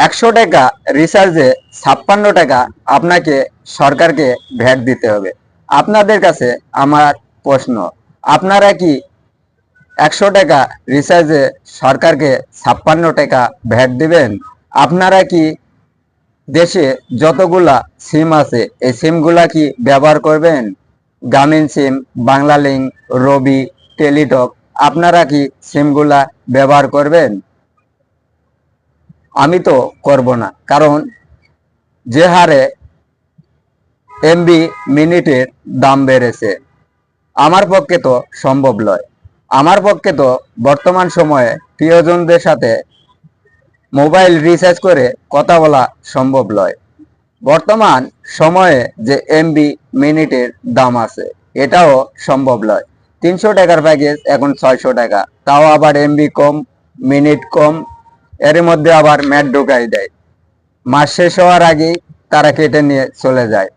100 টাকা রিচার্জে 56 টাকা আপনাকে সরকারকে ভ্যাট দিতে হবে। আপনাদের কাছে আমার প্রশ্ন, আপনারা কি 100 টাকা রিচার্জে সরকারকে 56 টাকা ভ্যাট দিবেন? আপনারা কি দেশে যতগুলা সিম আছে এই সিমগুলা কি ব্যবহার করবেন? গ্রামীণ সিম, বাংলালিংক, রবি, টেলিটক, আপনারা কি সিমগুলা ব্যবহার করবেন? আমি তো করব না, কারণ যে হারে এমবি মিনিটের দাম বেড়েছে আমার পক্ষে তো সম্ভব নয়। আমার পক্ষে তো বর্তমান সময়ে প্রিয়জনদের সাথে মোবাইল রিচার্জ করে কথা বলা সম্ভব নয়। বর্তমান সময়ে যে এমবি মিনিটের দাম আছে এটাও সম্ভব নয়। 300 টাকার প্যাকেজ এখন 600 টাকা, তাও আবার এমবি কম, মিনিট কম, এর মধ্যে আবার ম্যাট ঢোকাই দেয়। মাস শেষ হওয়ার আগেই তারা কেটে নিয়ে চলে যায়।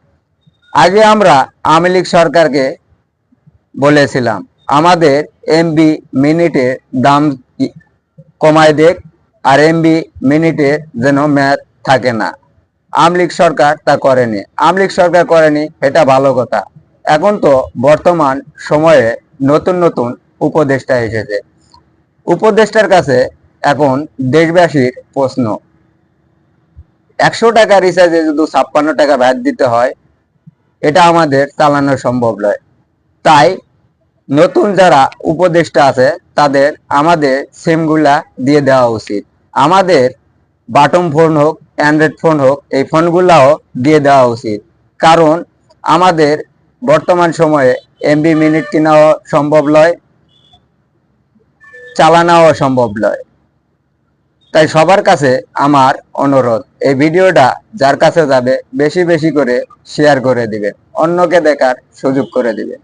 আগে আমরা আওয়ামী লীগ সরকারকে বলেছিলাম আমাদের এমবি মিনিটের দাম কমায় দেখ, আর এমবি মিনিটে যেন ম্যাচ থাকে না। আওয়ামী লীগ সরকার তা করেনি। আওয়ামী লীগ সরকার করেনি, এটা ভালো কথা। এখন তো বর্তমান সময়ে নতুন নতুন উপদেষ্টা এসেছে। উপদেষ্টার কাছে এখন দেশবাসীর প্রশ্ন, 100 টাকা রিচার্জে যদি 56 টাকা ভ্যাট দিতে হয়, এটা আমাদের চালানো সম্ভব নয়। তাই নতুন যারা উপদেষ্টা আছে তাদের আমাদের সিমগুলা দিয়ে দেওয়া উচিত। আমাদের বাটন ফোন হোক, অ্যান্ড্রয়েড ফোন হোক, এই ফোনগুলাও দিয়ে দেওয়া উচিত। কারণ আমাদের বর্তমান সময়ে এমবি মিনিট কেনাও সম্ভব নয়, চালানোও সম্ভব নয়। তাই সবার কাছে আমার অনুরোধ, এই ভিডিওটা যার কাছে যাবে বেশি বেশি করে শেয়ার করে দিবেন, অন্যকে দেখার সুযোগ করে দিবেন।